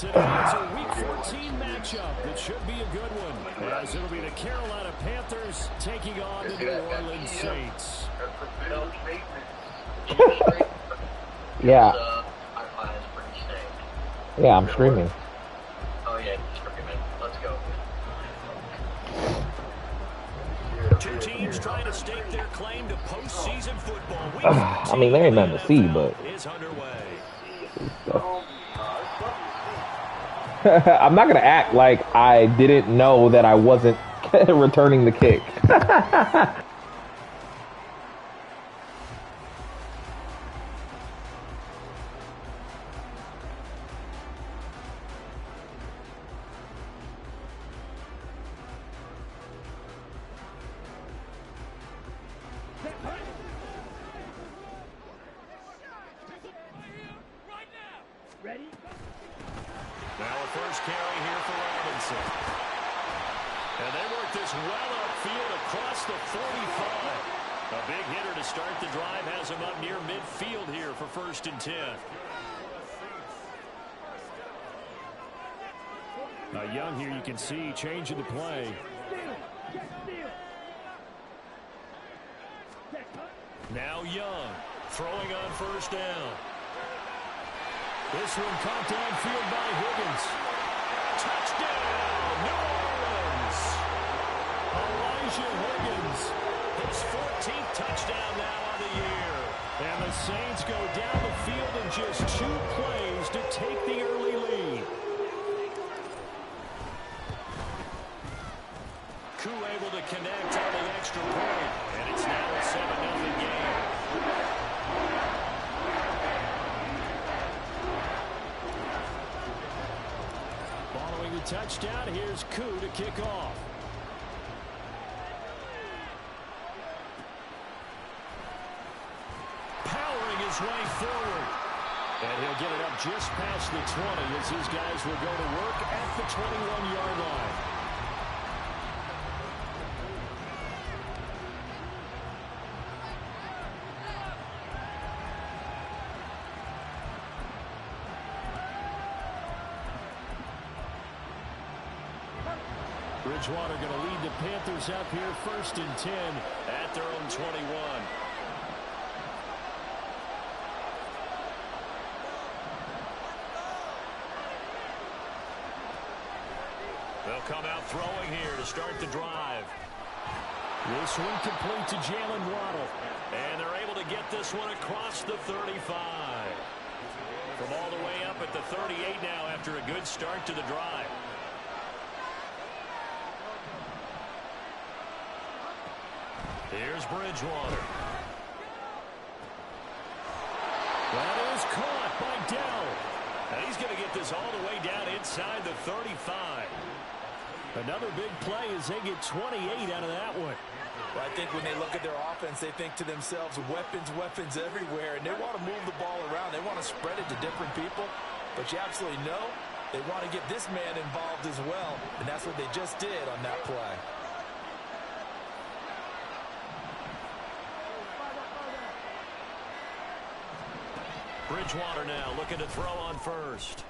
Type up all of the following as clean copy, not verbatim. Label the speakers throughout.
Speaker 1: Today it's a Week 14 matchup that should be a good one, as it'll be the Carolina Panthers taking on the New Orleans Saints.
Speaker 2: Yeah. Yeah, I'm streaming.
Speaker 3: Oh yeah, streaming. Let's go.
Speaker 1: Two teams trying to stake their claim to postseason football.
Speaker 2: I mean, there ain't nothing to see, but
Speaker 1: is underway.
Speaker 2: I'm not gonna act like I didn't know that I wasn't returning the kick.
Speaker 1: Young here, you can see, changing the play. Now Young, throwing on first down. This one caught downfield by Higgins. Touchdown, New Orleans! Elijah Higgins, his 14th touchdown now on the year. And the Saints go down the field in just 2 plays to take the early lead. Koo able to connect on the extra point, and it's now a 7-0 game. Following the touchdown, here's Koo to kick off. Powering his way forward. And he'll get it up just past the 20 as his guys will go to work at the 21-yard line. Bridgewater going to lead the Panthers up here 1st and 10 at their own 21. They'll come out throwing here to start the drive. This one complete to Jalen Waddle. And they're able to get this one across the 35. From all the way up at the 38 now after a good start to the drive. Here's Bridgewater. That is caught by Dell. And he's going to get this all the way down inside the 35. Another big play as they get 28 out of that one.
Speaker 4: Well, I think when they look at their offense, they think to themselves, weapons, weapons everywhere. And they want to move the ball around. They want to spread it to different people. But you absolutely know they want to get this man involved as well. And that's what they just did on that play.
Speaker 1: Bridgewater now looking to throw on first.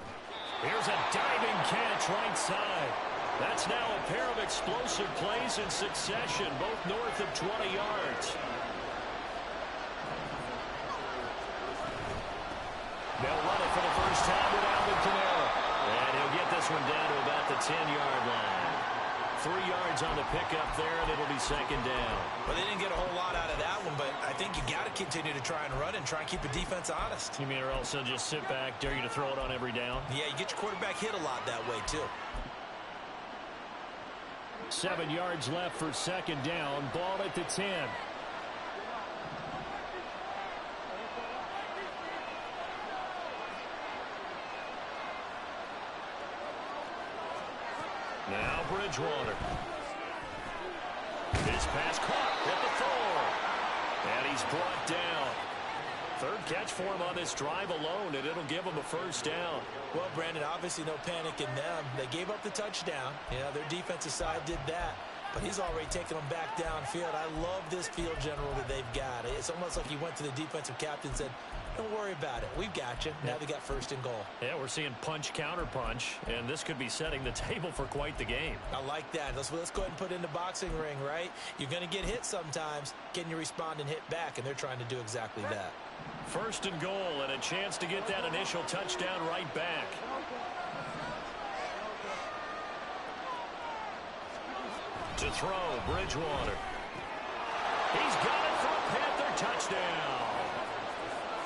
Speaker 1: Here's a diving catch right side. That's now a pair of explosive plays in succession, both north of 20 yards. They'll run it for the first time with Alvin Kamara. And he'll get this one down to about the 10-yard line. 3 yards on the pickup there, and it'll be 2nd down.
Speaker 4: Well, they didn't get a whole lot out of that one, but I think you got to continue to try and run and try and keep the defense honest.
Speaker 1: You mean or else they'll just sit back, dare you to throw it on every down?
Speaker 4: Yeah, you get your quarterback hit a lot that way, too.
Speaker 1: 7 yards left for 2nd down. Ball at the 10. Now Bridgewater. His pass caught at the 4. And he's brought down. 3rd catch for him on this drive alone, and it'll give him a 1st down.
Speaker 4: Well, Brandon, obviously no panic in them. They gave up the touchdown. Yeah, their defensive side did that. But he's already taken them back downfield. I love this field general that they've got. It's almost like he went to the defensive captain and said, Don't worry about it. We've got you. Now we got first and goal.
Speaker 1: Yeah, we're seeing punch, counter punch, and this could be setting the table for quite the game.
Speaker 4: I like that. Let's go ahead and put it in the boxing ring, right? You're going to get hit sometimes. Can you respond and hit back? And they're trying to do exactly that.
Speaker 1: First and goal, and a chance to get that initial touchdown right back. To throw, Bridgewater. He's got it for a Panther touchdown.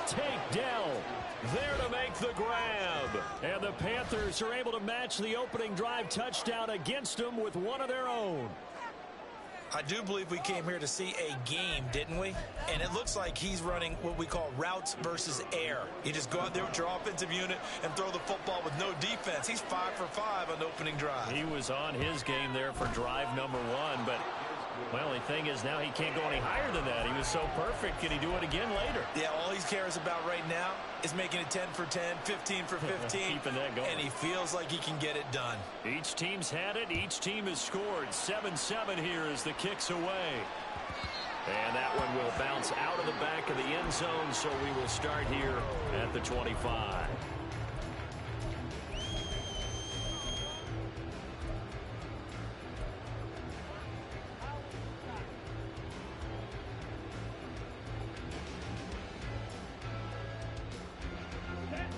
Speaker 1: Tank Dell there to make the grab. And the Panthers are able to match the opening drive touchdown against them with one of their own.
Speaker 4: I do believe we came here to see a game, didn't we? And it looks like he's running what we call routes versus air. You just go out there with your offensive unit and throw the football with no defense. He's 5 for 5 on the opening drive.
Speaker 1: He was on his game there for drive number 1, but well, the thing is now he can't go any higher than that. He was so perfect. Can he do it again later?
Speaker 4: Yeah, all he cares about right now is making it 10 for 10, 15 for 15.
Speaker 1: Keeping that going.
Speaker 4: And he feels like he can get it done.
Speaker 1: Each team's had it. Each team has scored. 7-7 here as the kick's away. And that one will bounce out of the back of the end zone, so we will start here at the 25.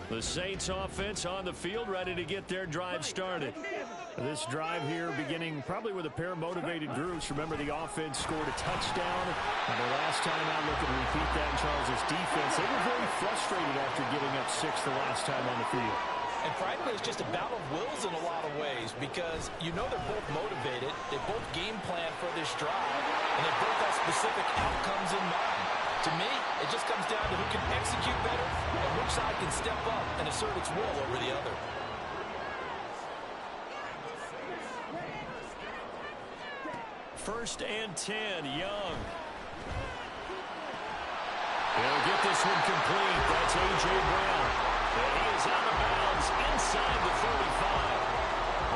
Speaker 1: The Saints offense on the field, ready to get their drive started. This drive here beginning probably with a pair of motivated groups. Remember, the offense scored a touchdown. And the last time out, looking to repeat that in Charles' defense. They were very frustrated after giving up 6 the last time on the field.
Speaker 4: And frankly, it's just a battle of wills in a lot of ways because you know they're both motivated. They both game plan for this drive, and they both have specific outcomes in mind. To me, it just comes down to who can execute better and which side can step up and assert its will over the other.
Speaker 1: First and 10, Young. He'll get this one complete. That's A.J. Brown. And he is out of bounds inside the 35.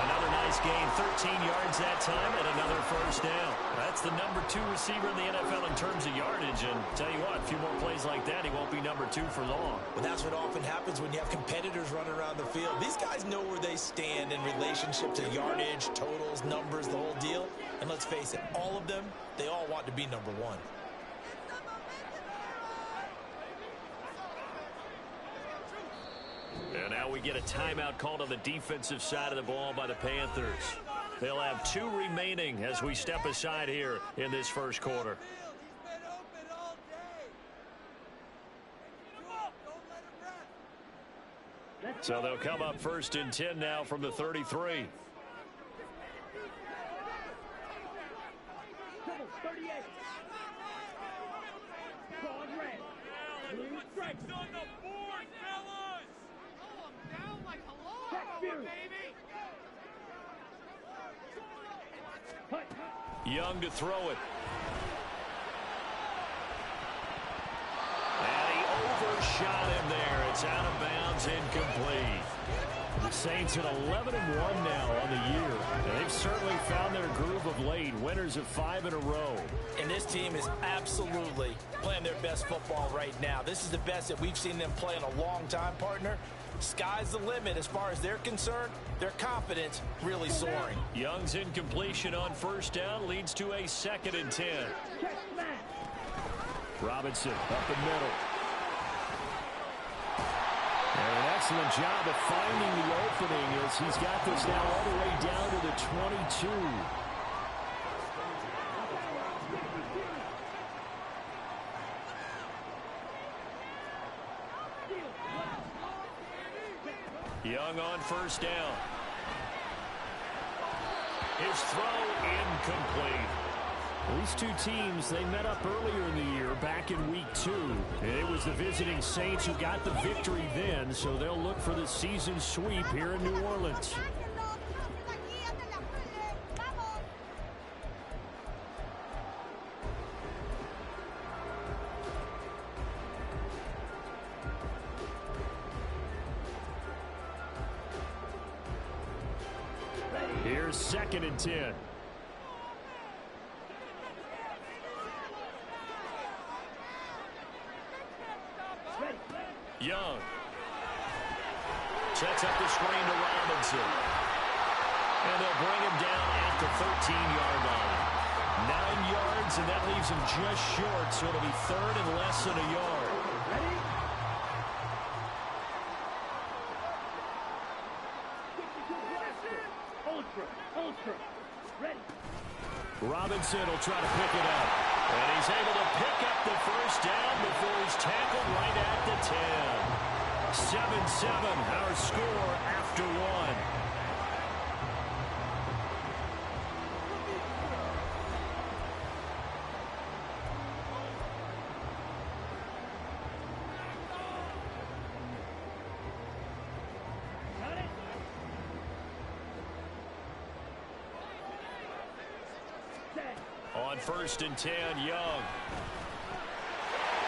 Speaker 1: Another nice gain, 13 yards that time, and another first down. That's the number 2 receiver in the NFL in terms of yardage. And tell you what, a few more plays like that, he won't be number 2 for long.
Speaker 4: But that's what often happens when you have competitors running around the field. These guys know where they stand in relationship to yardage, totals, numbers, the whole deal. And let's face it, all of them, they all want to be number 1.
Speaker 1: And now we get a timeout called on the defensive side of the ball by the Panthers. They'll have 2 remaining as we step aside here in this first quarter. So they'll come up first and 10 now from the 33. Young to throw it. And he overshot him there. It's out of bounds, incomplete. The Saints at 11-1 now on the year. And they've certainly found their groove of late. Winners of 5 in a row.
Speaker 4: And this team is absolutely playing their best football right now. This is the best that we've seen them play in a long time, partner. Sky's the limit as far as they're concerned. Their confidence really soaring.
Speaker 1: Young's incompletion on first down leads to a 2nd and 10. Robinson up the middle. And an excellent job of finding the opening as he's got this now all the way down to the 22. Young on first down. His throw incomplete. These 2 teams, they met up earlier in the year, back in week 2. And it was the visiting Saints who got the victory then, so they'll look for the season sweep here in New Orleans. Here's 2nd and 10. Young. Sets up the screen to Robinson. And they'll bring him down at the 13-yard line. 9 yards, and that leaves him just short, so it'll be third and less than a yard. Robinson will try to pick it up. And he's able to pick up the first down before he's tackled right at the 10. 7-7, our score after one. On 1st and 10, Young.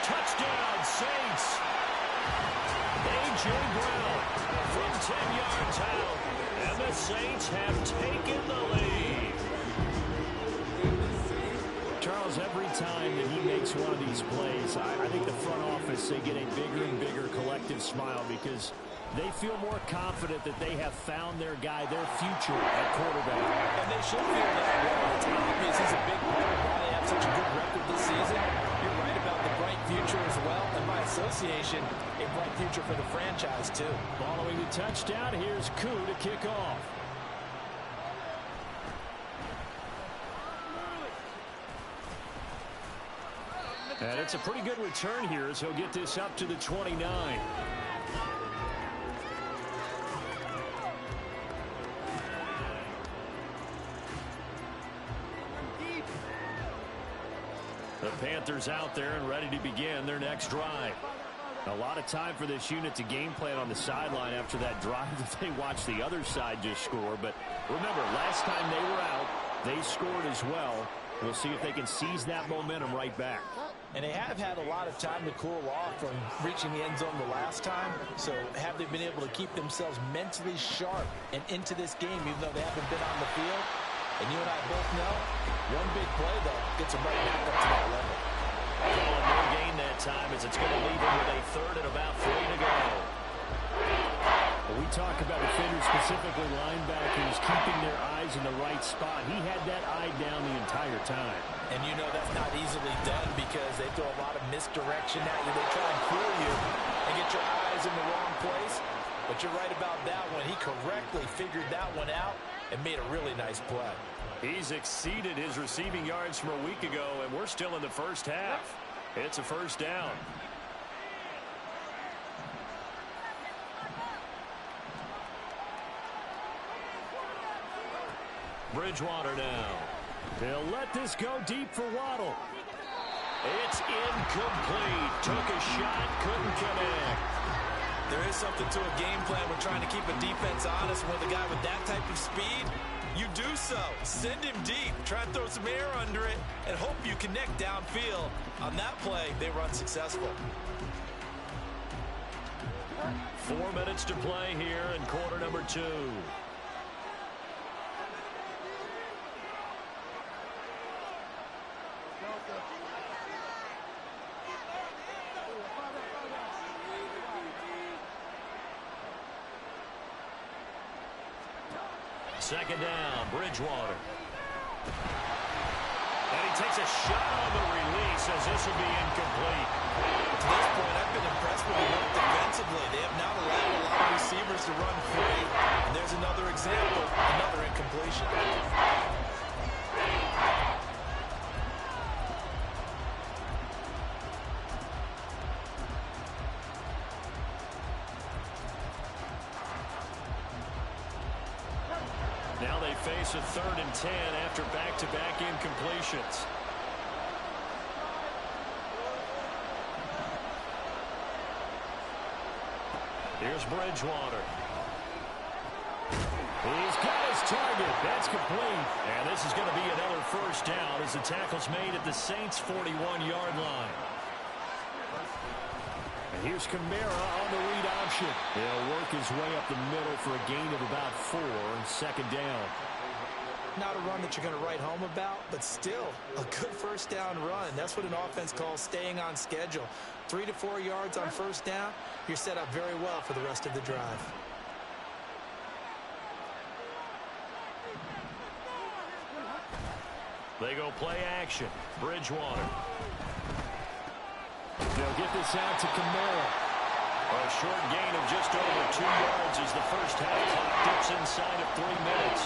Speaker 1: Touchdown, Saints. A.J. Brown from 10 yards out. And the Saints have taken the lead. Charles, every time that he makes one of these plays, I think the front office, they get a bigger and bigger collective smile because they feel more confident that they have found their guy, their future at quarterback.
Speaker 4: And they should feel that way. It's obvious he's a big part of why they have such a good record this season. You're right about the bright future as well. And by association, a bright future for the franchise, too.
Speaker 1: Following the touchdown, here's Koo to kick off. And it's a pretty good return here as he'll get this up to the 29. The Panthers out there and ready to begin their next drive. A lot of time for this unit to game plan on the sideline after that drive that they watched the other side just score. But remember, last time they were out, they scored as well. We'll see if they can seize that momentum right back.
Speaker 4: And they have had a lot of time to cool off from reaching the end zone the last time. So have they been able to keep themselves mentally sharp and into this game even though they haven't been on the field? And you and I both know, one big play, though, gets them right back up to that level.
Speaker 1: Calling no gain that time as it's going to leave them with a third and about 3 to go. When we talk about defenders, specifically linebackers, keeping their eyes in the right spot, he had that eye down the entire time.
Speaker 4: And you know that's not easily done because they throw a lot of misdirection at you. They try and fool you and get your eyes in the wrong place. But you're right about that one. He correctly figured that one out and made a really nice play.
Speaker 1: He's exceeded his receiving yards from a week ago, and we're still in the first half. It's a first down. Bridgewater now. They'll let this go deep for Waddle. It's incomplete. Took a shot, couldn't connect.
Speaker 4: There is something to a game plan with trying to keep a defense honest. With a guy with that type of speed, you do so. Send him deep. Try to throw some air under it and hope you connect downfield. On that play, they were unsuccessful.
Speaker 1: 4 minutes to play here in quarter number 2. Second down, Bridgewater. And he takes a shot on the release as this will be incomplete.
Speaker 4: To this point, I've been impressed with the work defensively. They have not allowed a lot of receivers to run free. And there's another example, another incompletion.
Speaker 1: Now they face a 3rd and 10 after back-to-back incompletions. Here's Bridgewater. He's got his target. That's complete. And this is going to be another first down as the tackle's made at the Saints' 41-yard line. And here's Kamara on the read option. He'll work his way up the middle for a gain of about 4. Second down.
Speaker 4: Not a run that you're going to write home about, but still a good first down run. That's what an offense calls staying on schedule. 3 to 4 yards on first down, you're set up very well for the rest of the drive.
Speaker 1: They go play action. Bridgewater. They'll get this out to Kamara. A short gain of just over 2 yards as the first half clock dips inside of 3 minutes.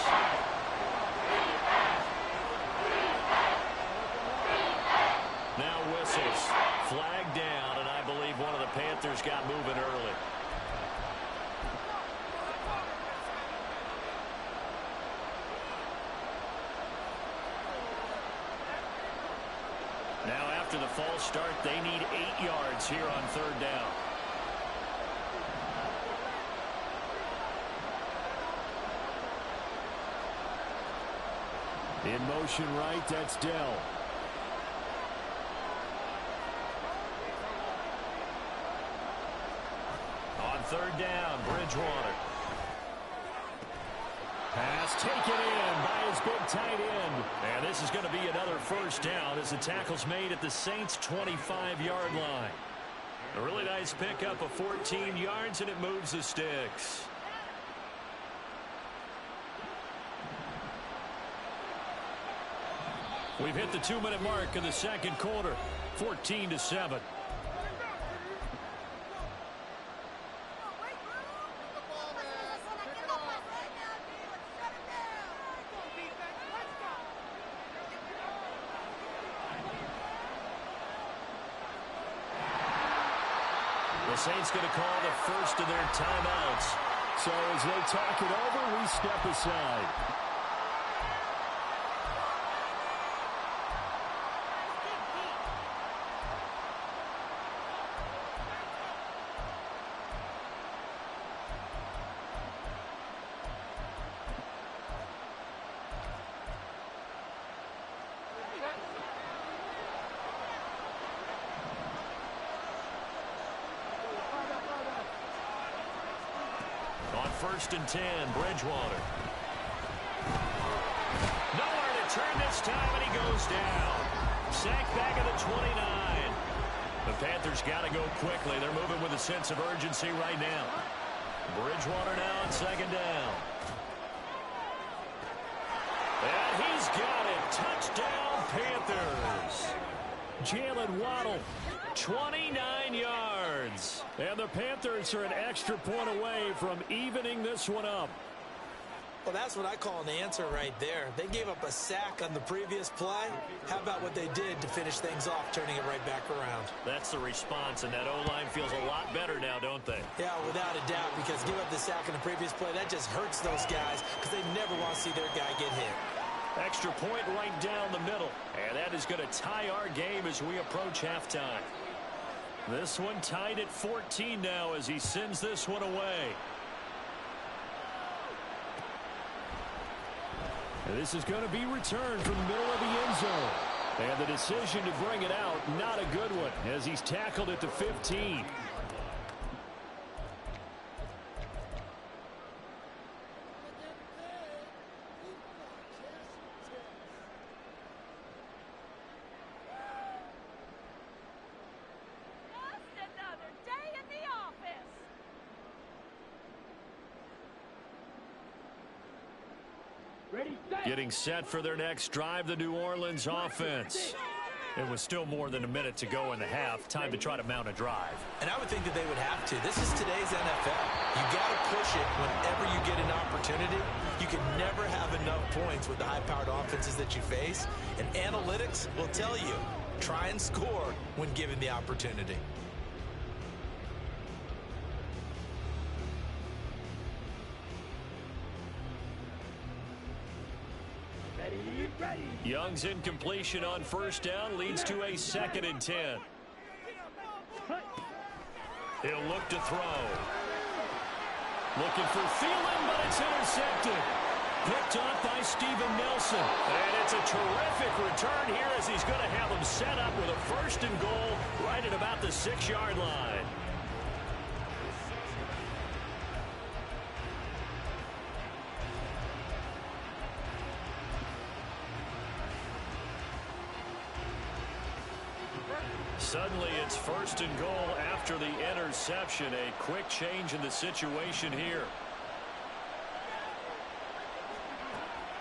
Speaker 1: Now whistles. Flag down, and I believe one of the Panthers got moving early. Now after the false start, they need 8 yards here on third down. In motion right, that's Dell. On third down, Bridgewater. Pass taken in by his big tight end. And this is going to be another first down as the tackle's made at the Saints' 25-yard line. A really nice pickup of 14 yards, and it moves the sticks. We've hit the 2-minute mark in the second quarter, 14-7. The Saints going to call the first of their timeouts. So as they talk it over, we step aside. First and 10, Bridgewater. Nowhere to turn this time, and he goes down. Sack back at the 29. The Panthers got to go quickly. They're moving with a sense of urgency right now. Bridgewater now on second down. And he's got it. Touchdown, Panthers. Jalen Waddle, 29 yards. And the Panthers are an extra point away from evening this one up.
Speaker 4: Well, that's what I call an answer right there. They gave up a sack on the previous play. How about what they did to finish things off, turning it right back around?
Speaker 1: That's the response, and that O-line feels a lot better now, don't they?
Speaker 4: Yeah, without a doubt, because give up the sack on the previous play, that just hurts those guys because they never want to see their guy get hit.
Speaker 1: Extra point right down the middle. And that is going to tie our game as we approach halftime. This one tied at 14 now as he sends this one away. And this is going to be returned from the middle of the end zone. And the decision to bring it out, not a good one, as he's tackled at the 15. Getting set for their next drive, the New Orleans offense. It was still more than a minute to go in the half. Time to try to mount a drive.
Speaker 4: And I would think that they would have to. This is today's NFL. You got to push it whenever you get an opportunity. You can never have enough points with the high-powered offenses that you face. And analytics will tell you, try and score when given the opportunity.
Speaker 1: Young's incompletion on first down leads to a 2nd and 10. He'll look to throw. Looking for Thielen, but it's intercepted. Picked off by Steven Nelson. And it's a terrific return here as he's going to have him set up with a 1st and goal right at about the 6-yard line. Suddenly it's 1st and goal after the interception. A quick change in the situation here.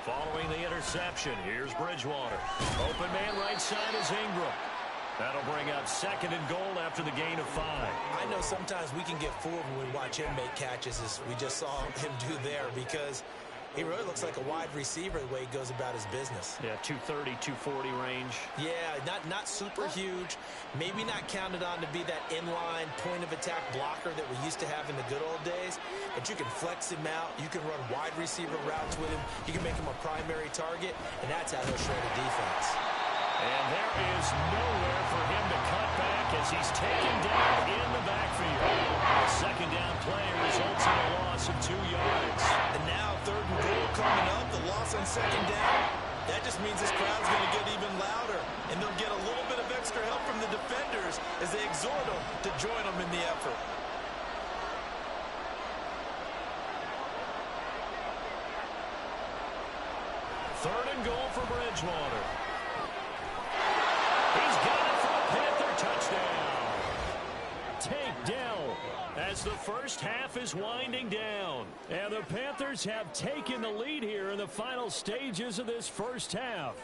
Speaker 1: Following the interception, here's Bridgewater. Open man right side is Ingram. That'll bring up 2nd and goal after the gain of 5.
Speaker 4: I know sometimes we can get fooled when we watch him make catches, as we just saw him do there, because he really looks like a wide receiver the way he goes about his business.
Speaker 1: Yeah, 230, 240 range.
Speaker 4: Yeah, not super huge. Maybe not counted on to be that inline point-of-attack blocker that we used to have in the good old days. But you can flex him out. You can run wide receiver routes with him. You can make him a primary target, and that's how he'll shred a defense.
Speaker 1: And there is nowhere for him to cut back as he's taken down in the backfield. The 2nd down play results in a loss of 2 yards.
Speaker 4: And now 3rd and goal coming up. The loss on 2nd down. That just means this crowd's going to get even louder. And they'll get a little bit of extra help from the defenders as they exhort them to join them in the effort.
Speaker 1: Third and goal for Bridgewater. He's got it for a Panther touchdown. Tank Dell as the first half is winding down. And the Panthers have taken the lead here in the final stages of this first half.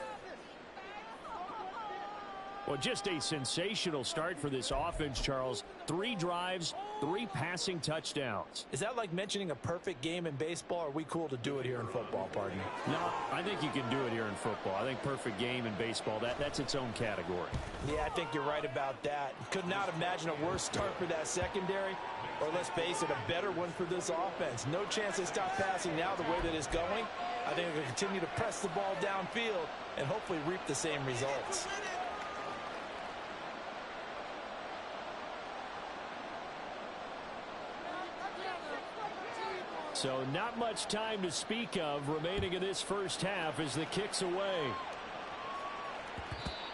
Speaker 1: Well, just a sensational start for this offense, Charles. 3 drives, 3 passing touchdowns.
Speaker 4: Is that like mentioning a perfect game in baseball, or are we cool to do it here in football, pardon me?
Speaker 1: No, I think you can do it here in football. I think perfect game in baseball, that's its own category.
Speaker 4: Yeah, I think you're right about that. Could not imagine a worse start for that secondary, or let's face it, a better one for this offense. No chance they stop passing now the way that it's going. I think they'll continue to press the ball downfield and hopefully reap the same results.
Speaker 1: So not much time to speak of remaining in this first half as the kick's away.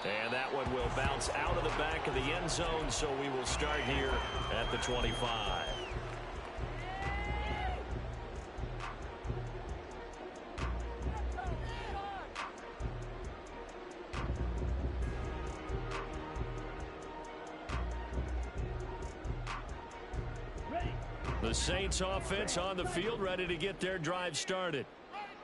Speaker 1: And that one will bounce out of the back of the end zone, so we will start here at the 25. The Saints offense on the field, ready to get their drive started.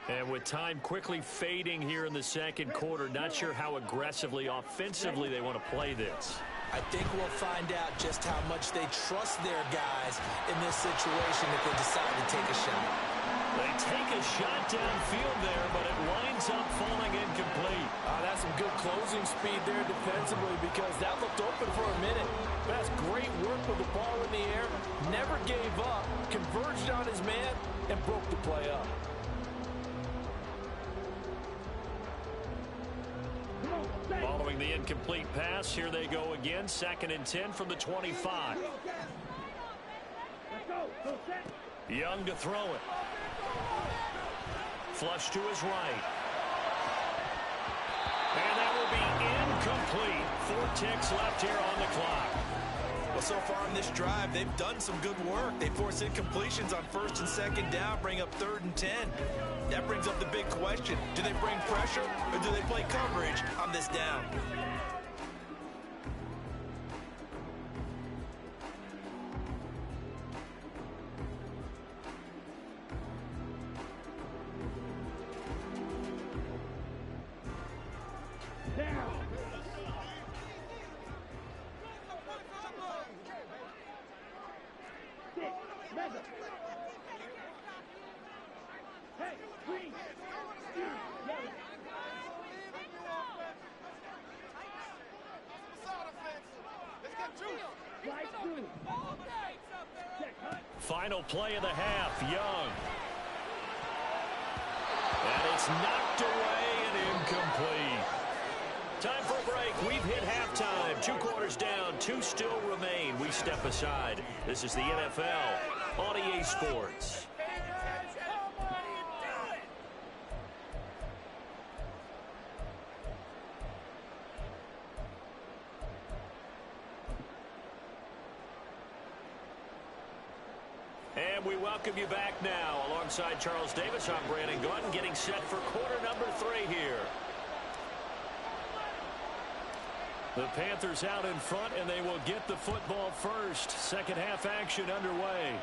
Speaker 1: And with time quickly fading here in the second quarter, not sure how aggressively, offensively they want to play this.
Speaker 4: I think we'll find out just how much they trust their guys in this situation if they decide to take a shot.
Speaker 1: They take a shot downfield there, but it winds up falling incomplete.
Speaker 4: That's some good closing speed there defensively, because that looked open for a minute. That's great work with the ball in the air. Never gave up, converged on his man, and broke the play up.
Speaker 1: Following the incomplete pass, here they go again. 2nd and 10 from the 25. Young to throw it. Flush to his right. And that will be incomplete. 4 ticks left here on the clock.
Speaker 4: Well, so far in this drive, they've done some good work. They force incompletions on 1st and 2nd down, bring up 3rd and 10. That brings up the big question. Do they bring pressure, or do they play coverage on this down?
Speaker 1: Final play of the half, Young. And it's knocked away and incomplete. Time for a break. We've hit halftime. 2 quarters down, 2 still remain. We step aside. This is the NFL on EA Sports. And we welcome you back now. Alongside Charles Davis, I'm Brandon Gaudin, getting set for quarter number 3 here. The Panthers out in front, and they will get the football first. Second half action underway.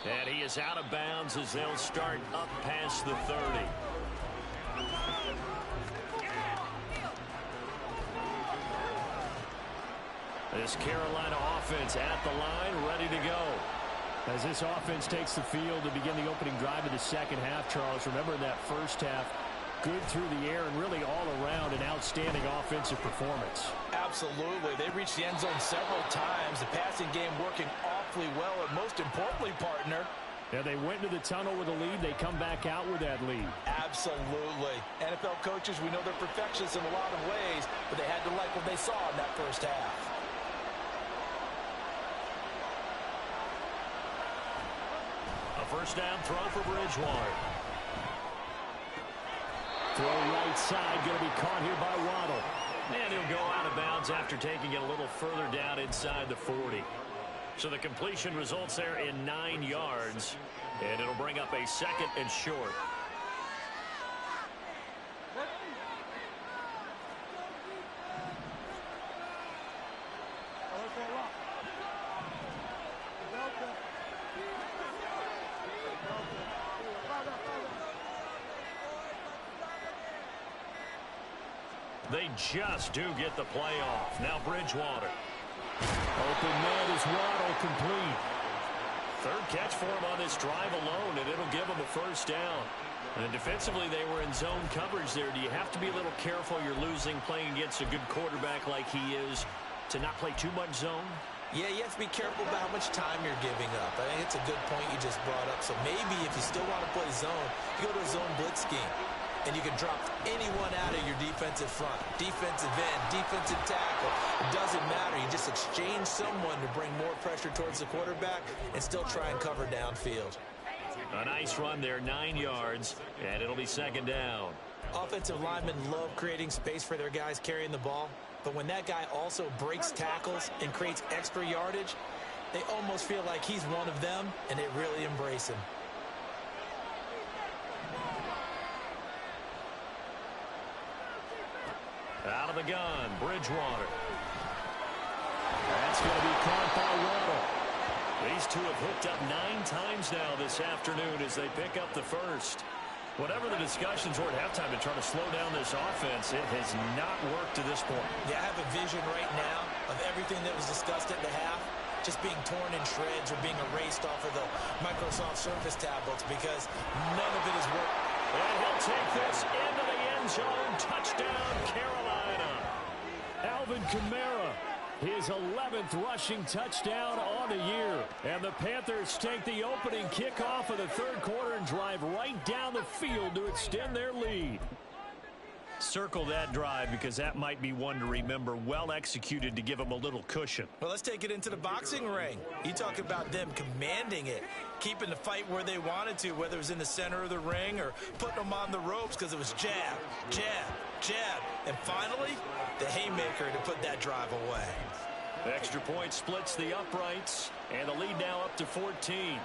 Speaker 1: And he is out of bounds as they'll start up past the 30. This Carolina offense at the line, ready to go.
Speaker 5: As this offense takes the field to begin the opening drive of the second half, Charles, remember that first half, good through the air and really all around an outstanding offensive performance.
Speaker 4: Absolutely. They reached the end zone several times. The passing game working awfully well, and most importantly, partner,
Speaker 5: yeah, they went into the tunnel with a lead. They come back out with that lead.
Speaker 4: Absolutely. NFL coaches, we know they're perfectionists in a lot of ways, but they had to like what they saw in that first half.
Speaker 1: A first down throw for Bridgewater.
Speaker 5: Throw right side, going to be caught here by Waddle.
Speaker 1: And he'll go out of bounds after taking it a little further down inside the 40. So the completion results there in 9 yards, and it'll bring up a second and short. They just do get the play off. Now Bridgewater.
Speaker 5: Open man is Waddle, complete.
Speaker 1: Third catch for him on this drive alone, and it'll give him a first down. And defensively, they were in zone coverage there. Do you have to be a little careful you're losing playing against a good quarterback like he is to not play too much zone?
Speaker 4: Yeah, you have to be careful about how much time you're giving up. I think it's a good point you just brought up. So maybe if you still want to play zone, you go to a zone blitz scheme. And you can drop anyone out of your defensive front. Defensive end, defensive tackle. It doesn't matter. You just exchange someone to bring more pressure towards the quarterback and still try and cover downfield.
Speaker 1: A nice run there, 9 yards, and it'll be second down.
Speaker 4: Offensive linemen love creating space for their guys carrying the ball. But when that guy also breaks tackles and creates extra yardage, they almost feel like he's one of them, and they really embrace him.
Speaker 1: Out of the gun, Bridgewater.
Speaker 5: That's going to be caught by Waddle.
Speaker 1: These two have hooked up 9 times now this afternoon as they pick up the first. Whatever the discussions were at halftime to try to slow down this offense, it has not worked to this point.
Speaker 4: Yeah, I have a vision right now of everything that was discussed at the half just being torn in shreds or being erased off of the Microsoft Surface tablets because none of it has worked.
Speaker 1: And he'll take this into the end zone. Touchdown, Carolina.
Speaker 5: Alvin Kamara, his 11th rushing touchdown on the year. And the Panthers take the opening kickoff of the third quarter and drive right down the field to extend their lead.
Speaker 1: Circle that drive because that might be one to remember. Well executed to give them a little cushion.
Speaker 4: Well, let's take it into the boxing ring. You talk about them commanding it, keeping the fight where they wanted to, whether it was in the center of the ring or putting them on the ropes because it was jab, jab, jab. And finally, the haymaker to put that drive away.
Speaker 1: Extra point splits the uprights, and the lead now up to 14.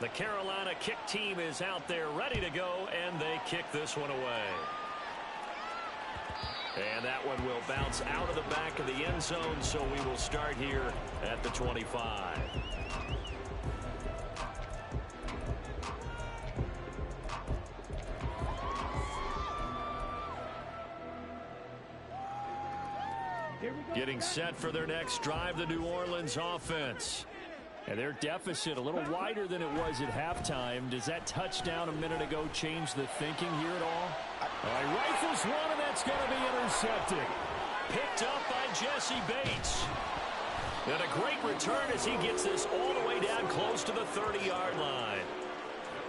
Speaker 1: The Carolina kick team is out there ready to go, and they kick this one away. And that one will bounce out of the back of the end zone, so we will start here at the 25. Getting set for their next drive, the New Orleans offense.
Speaker 5: And their deficit a little wider than it was at halftime. Does that touchdown a minute ago change the thinking here at all? All right, rifles one, and that's going to be intercepted.
Speaker 1: Picked up by Jesse Bates. And a great return as he gets this all the way down close to the 30-yard line.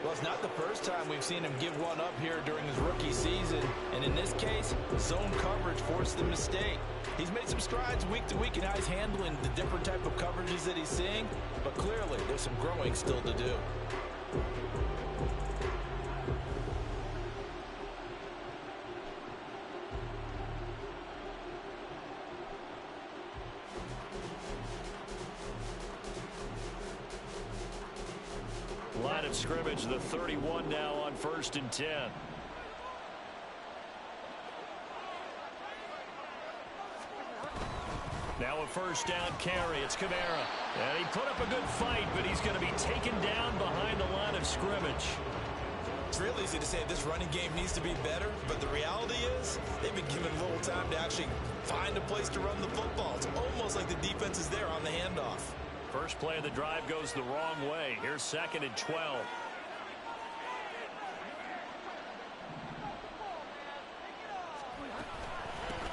Speaker 4: Well, it's not the first time we've seen him give one up here during his rookie season. And in this case, zone coverage forced the mistake. He's made some strides week to week in how he's handling the different type of coverages that he's seeing. But clearly, there's some growing still to do.
Speaker 1: Line of of scrimmage, the 31 now on 1st and 10. Now a first down carry. It's Kamara. And he put up a good fight, but he's going to be taken down behind the line of scrimmage.
Speaker 4: It's real easy to say this running game needs to be better, but the reality is they've been given little time to actually find a place to run the football. It's almost like the defense is there on the handoff.
Speaker 1: First play of the drive goes the wrong way. Here's 2nd and 12.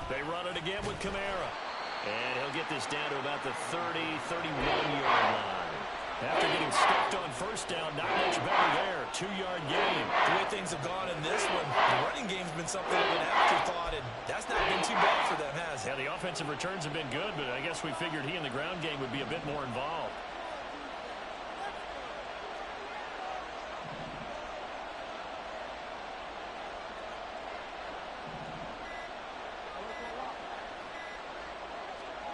Speaker 1: They run it again with Kamara. And he'll get this down to about the 30, 31-yard line. After getting stuffed on first down, not much better there. 2-yard gain.
Speaker 4: The way things have gone in this one, the running game's been something of an afterthought, and that's not been too bad for them, has it?
Speaker 1: Yeah, the offensive returns have been good, but I guess we figured he in the ground game would be a bit more involved.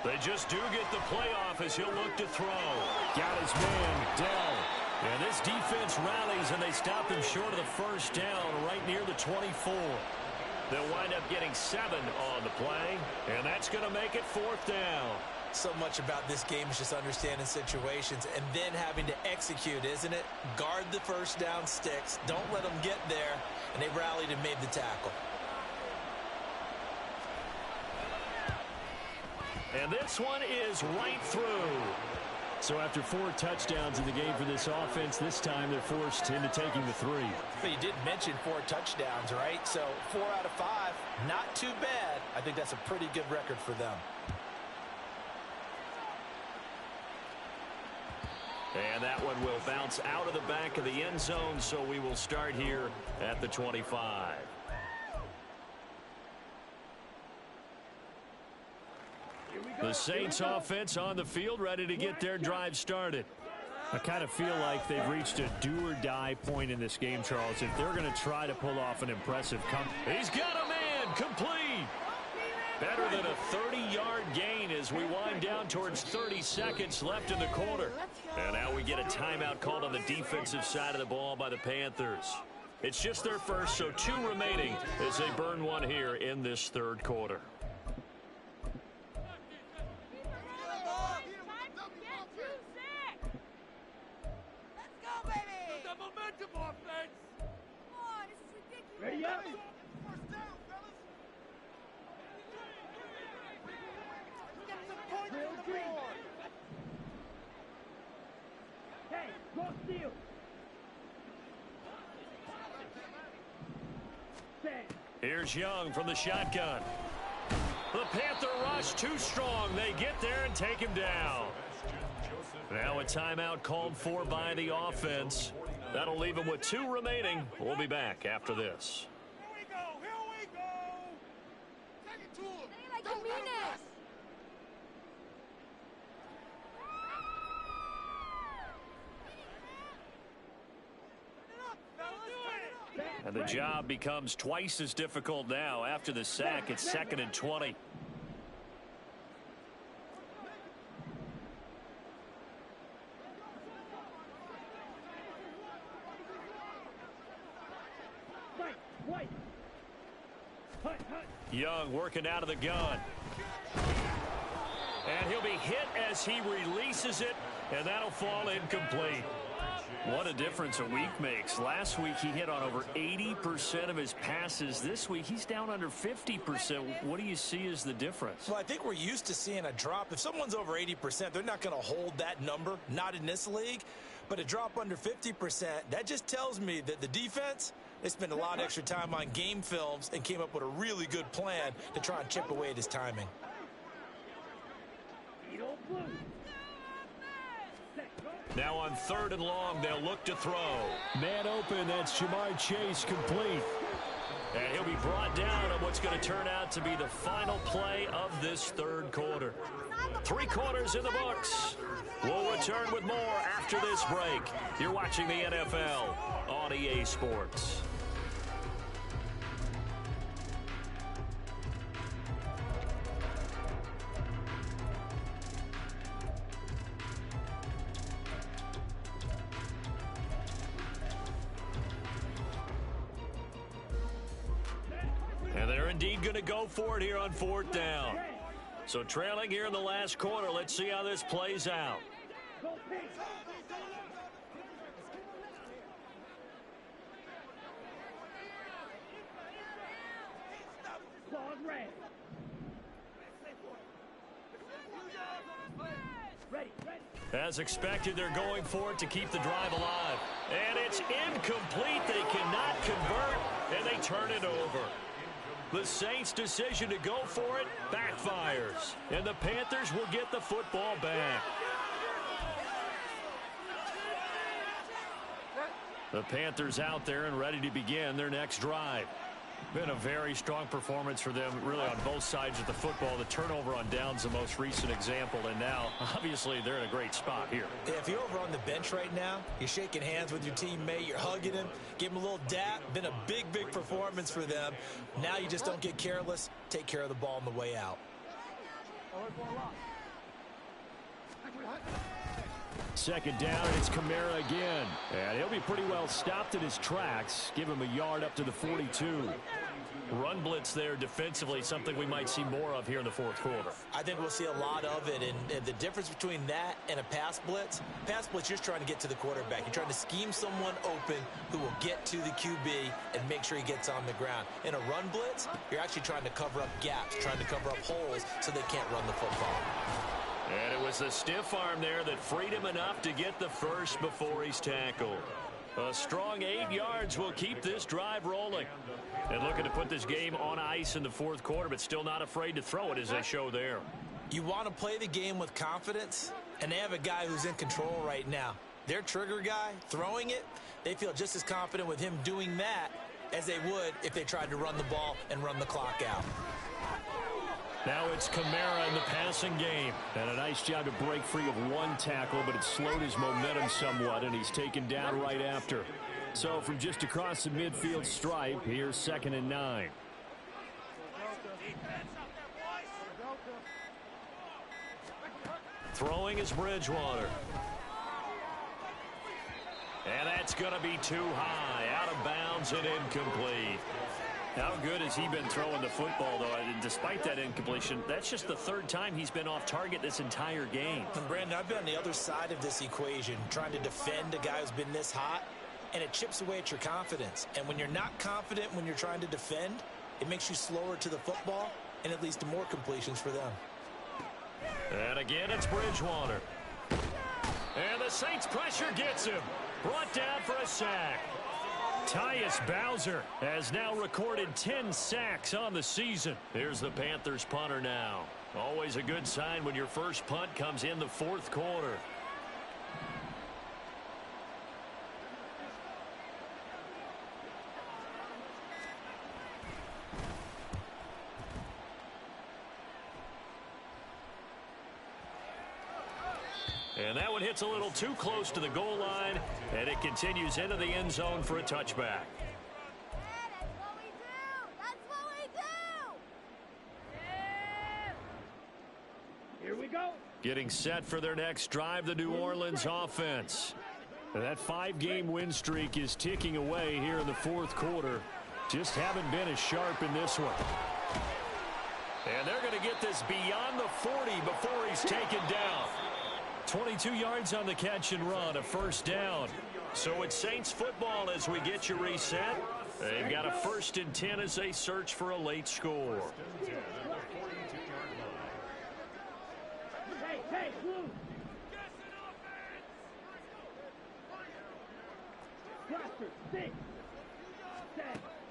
Speaker 1: They just do get the playoff as he'll look to throw.
Speaker 5: Got his man, Dell.
Speaker 1: And this defense rallies, and they stop him short of the first down right near the 24. They'll wind up getting 7 on the play, and that's going to make it 4th down.
Speaker 4: So much about this game is just understanding situations and then having to execute, isn't it? Guard the first down sticks. Don't let them get there, and they rallied and made the tackle.
Speaker 1: And this one is right through.
Speaker 5: So after 4 touchdowns in the game for this offense, this time they're forced into taking the 3.
Speaker 4: But you did mention 4 touchdowns, right? So 4 out of 5, not too bad. I think that's a pretty good record for them.
Speaker 1: And that one will bounce out of the back of the end zone, so we will start here at the 25. The Saints offense on the field, ready to get their drive started.
Speaker 5: I kind of feel like they've reached a do-or-die point in this game, Charles, if they're going to try to pull off an impressive comeback.
Speaker 1: He's got a man, complete. Better than a 30-yard gain as we wind down towards 30 seconds left in the quarter. And now we get a timeout called on the defensive side of the ball by the Panthers. It's just their first, so 2 remaining as they burn one here in this 3rd quarter.
Speaker 6: Ready up? Get some points on the board. Hey, go steal.
Speaker 1: Here's Young from the shotgun. The Panther rush too strong. They get there and take him down. Now a timeout called for by the offense. That'll leave him with 2 remaining. We'll be back after this.
Speaker 6: Here we go. Take it to him. Don't let him pass.
Speaker 1: And the job becomes twice as difficult now. After the sack, it's 2nd and 20. Young working out of the gun. And he'll be hit as he releases it, and that'll fall incomplete. What a difference a week makes. Last week he hit on over 80% of his passes. This week he's down under 50%. What do you see as the difference?
Speaker 4: Well, I think we're used to seeing a drop. If someone's over 80%, they're not going to hold that number, not in this league. But a drop under 50%, that just tells me that the defense, they spent a lot of extra time on game films and came up with a really good plan to try and chip away at his timing.
Speaker 1: Now on 3rd and long, they'll look to throw.
Speaker 5: Man open, that's Jamar Chase, complete.
Speaker 1: And he'll be brought down on what's going to turn out to be the final play of this 3rd quarter. 3 quarters in the books. We'll return with more after this break. You're watching the NFL on EA Sports. indeed going to go for it here on 4th down. So trailing here in the last quarter. Let's see how this plays out. As expected, they're going for it to keep the drive alive. And it's incomplete. They cannot convert, and they turn it over. The Saints' decision to go for it backfires, and the Panthers will get the football back. The Panthers out there and ready to begin their next drive. Been a very strong performance for them, really, on both sides of the football. The turnover on downs, the most recent example, and now, obviously, they're in a great spot here.
Speaker 4: Yeah, if you're over on the bench right now, you're shaking hands with your teammate, you're hugging him, give him a little dap. Been a big, big performance for them. Now you just don't get careless. Take care of the ball on the way out.
Speaker 5: Second down, it's Kamara again. And he'll be pretty well stopped in his tracks. Give him a yard up to the 42.
Speaker 1: Run blitz there defensively, something we might see more of here in the 4th quarter.
Speaker 4: I think we'll see a lot of it, and the difference between that and a pass blitz, you're just trying to get to the quarterback. You're trying to scheme someone open who will get to the QB and make sure he gets on the ground. In a run blitz, you're actually trying to cover up gaps, trying to cover up holes so they can't run the football.
Speaker 1: And it was the stiff arm there that freed him enough to get the first before he's tackled. A strong 8 yards will keep this drive rolling. And looking to put this game on ice in the 4th quarter, but still not afraid to throw it as they show there.
Speaker 4: You want to play the game with confidence, and they have a guy who's in control right now. Their trigger guy, throwing it, they feel just as confident with him doing that as they would if they tried to run the ball and run the clock out.
Speaker 5: Now it's Kamara in the passing game. And a nice job to break free of one tackle, but it slowed his momentum somewhat, and he's taken down right after. So from just across the midfield stripe, here's 2nd and 9.
Speaker 1: Throwing is Bridgewater. And that's going to be too high. Out of bounds and incomplete. How good has he been throwing the football, though? And despite that incompletion, that's just the 3rd time he's been off target this entire game.
Speaker 4: And Brandon, I've been on the other side of this equation, trying to defend a guy who's been this hot, and it chips away at your confidence. And when you're not confident when you're trying to defend, it makes you slower to the football, and it leads to more completions for them.
Speaker 1: And again, it's Bridgewater. And the Saints pressure gets him. Brought down for a sack. Tyus Bowser has now recorded 10 sacks on the season. Here's the Panthers punter now. Always a good sign when your first punt comes in the 4th quarter. And that one hits a little too close to the goal line, and it continues into the end zone for a touchback.
Speaker 6: That's what we do! Here we go.
Speaker 1: Getting set for their next drive, the New Orleans offense.
Speaker 5: And that 5-game win streak is ticking away here in the 4th quarter. Just haven't been as sharp in this one.
Speaker 1: And they're going to get this beyond the 40 before he's taken down.
Speaker 5: 22 yards on the catch and run, a 1st down.
Speaker 1: So it's Saints football as we get you reset. They've got a 1st and 10 as they search for a late score.
Speaker 6: Hey, Blue. Cluster, 6.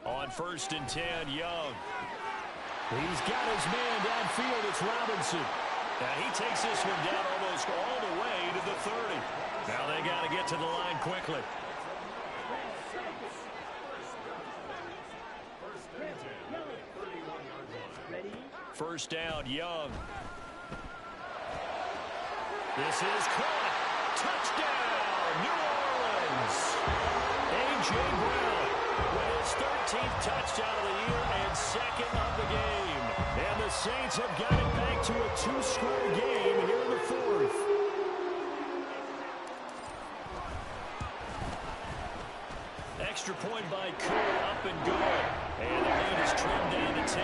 Speaker 1: On 1st and 10, Young.
Speaker 5: He's got his man downfield. It's Robinson.
Speaker 1: And he takes this one down almost all the way to the 30. Now they got to get to the line quickly. First down, Young. This is caught. Touchdown, New Orleans. A.J. Brown with his 13th touchdown of the year and 2nd of the game.
Speaker 5: And the Saints have got it back to a 2-score game here in the 4th.
Speaker 1: Extra point by Curry, up and good.
Speaker 5: And the lead is trimmed down to 10.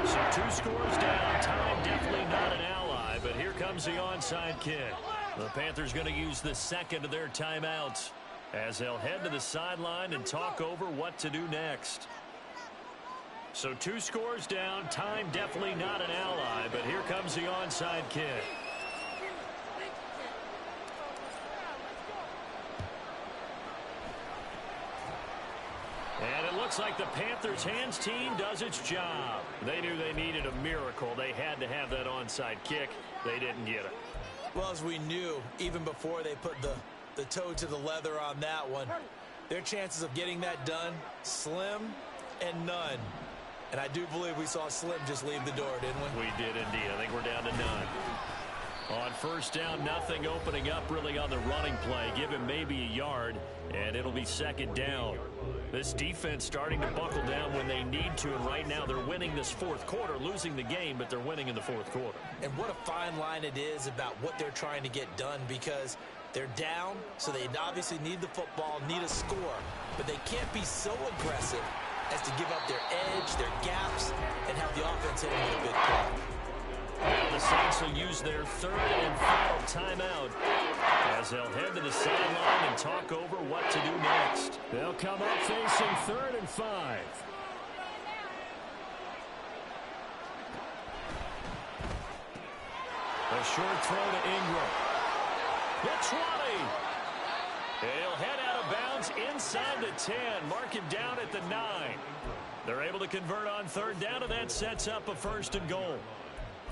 Speaker 5: So 2 scores down. Time definitely not an ally, but here comes the onside kick. The Panthers going to use the second of their timeouts as they'll head to the sideline and talk over what to do next. So 2 scores down. Time definitely not an ally, but here comes the onside kick. And it looks like the Panthers' hands team does its job. They knew they needed a miracle. They had to have that onside kick. They didn't get it.
Speaker 4: Well, as we knew, even before they put the toe to the leather on that one, their chances of getting that done, slim and none. And I do believe we saw Slim just leave the door, didn't we?
Speaker 5: We did indeed. I think we're down to none. On first down, nothing opening up really on the running play. Give him maybe a yard, and it'll be second down. This defense starting to buckle down when they need to, and right now they're winning this fourth quarter, losing the game, but they're winning in the fourth quarter.
Speaker 4: And what a fine line it is about what they're trying to get done, because they're down, so they obviously need the football, need a score, but they can't be so aggressive as to give up their edge, their gaps, and have the offense hit with a big play.
Speaker 5: Now the Saints will use their third and final timeout as they'll head to the sideline and talk over what to do next. They'll come up facing 3rd and 5. A short throw to Ingram. The 20. He'll head out of bounds inside the 10. Mark him down at the 9. They're able to convert on 3rd down, and that sets up a 1st and goal.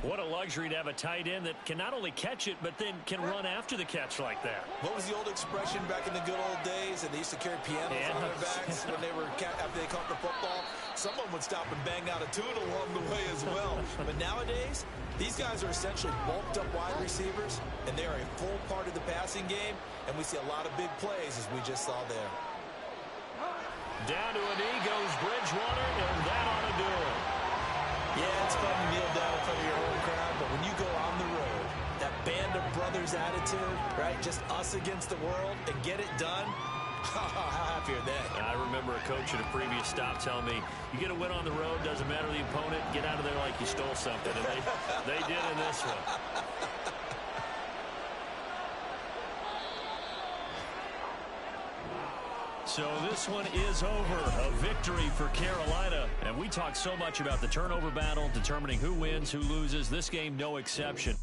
Speaker 5: What a luxury to have a tight end that can not only catch it, but then can run after the catch like that.
Speaker 4: What was the old expression back in the good old days? And they used to carry pianos on their backs when they were after they caught the football. Someone would stop and bang out a tune along the way as well. But nowadays, these guys are essentially bulked up wide receivers, and they are a full part of the passing game. And we see a lot of big plays, as we just saw there.
Speaker 5: Down to a knee goes Bridgewater, and that ought to do it.
Speaker 4: Yeah, it's fun to kneel down in front of your home crowd, but when you go on the road, that band of brothers attitude, right, just us against the world, and get it done, how happy are they?
Speaker 5: I remember a coach at a previous stop telling me, you get a win on the road, doesn't matter the opponent, get out of there like you stole something, and they did in this one. So this one is over, a victory for Carolina. And we talk so much about the turnover battle, determining who wins, who loses. This game, no exception.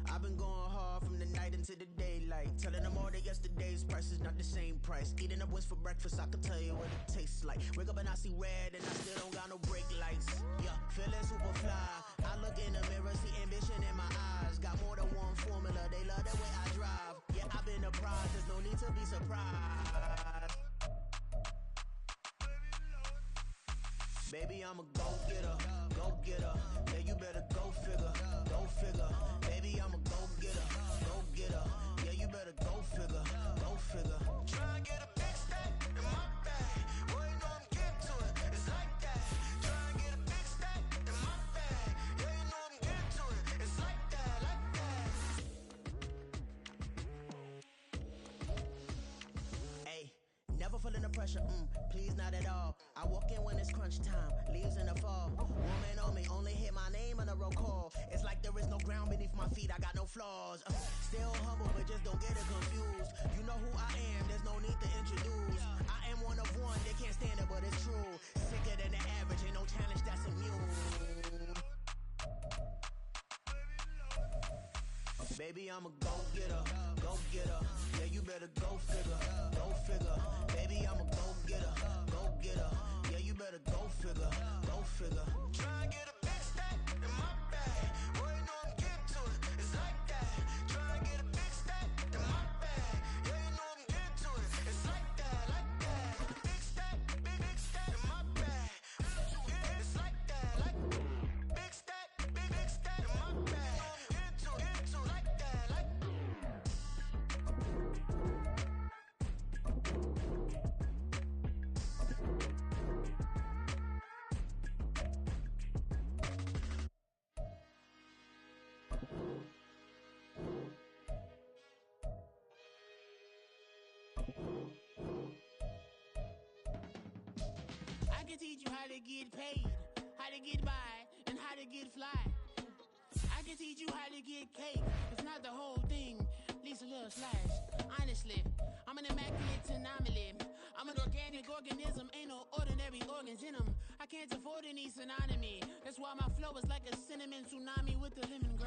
Speaker 7: I've been going hard from the night into the daylight, telling them all that yesterday's price is not the same price. Eating up what's for breakfast, I can tell you what it tastes like. Wake up and I see red, and I still don't got no brake lights. Yeah, feeling super fly. I look in the mirror, see ambition in my eyes. Got more than one formula, they love the way I drive. Yeah, I've been a prize, there's no need to be surprised. Baby, I'm a go-getter, go-getter. Yeah, you better go figure, go figure. Baby, I'm a go-getter, go-getter. Yeah, you better go figure, go figure. Try and get a big stack in my bag. Boy, you know I'm getting to it, it's like that. Try and get a big stack in my bag. Yeah, you know I'm getting to it, it's like that, like that. Hey, never feeling the pressure, please not at all. I walk in when it's crunch time, leaves in the fall. Woman on me, only hit my name on a roll call. It's like there is no ground beneath my feet, I got no flaws. Still humble, but just don't get it confused. You know who I am, there's no need to introduce. I am one of one, they can't stand it, but it's true. Sicker than the average, ain't no challenge that's immune. Baby, I'm a go-getter, go-getter. Yeah, you better go figure, go figure. Baby, I'm a go-getter, go-getter. Yeah, you better go figure, go figure. Try and get a big stack in my bag. Boy, you know I'm getting to it, it's like that. Try and get a big stack in my bag. Yeah, you know I'm getting to it, it's like that, like that. Big stack in my bag. It's like that, like big stack in my bag. Get to it, like that, like. can teach you how to get paid, how to get by, and how to get fly. I can teach you how to get cake. It's not the whole thing, at least a little slice. Honestly, I'm an immaculate anomaly. I'm an organic organism, ain't no ordinary organs in them. I can't afford any synonymy. That's why my flow is like a cinnamon tsunami with the lemon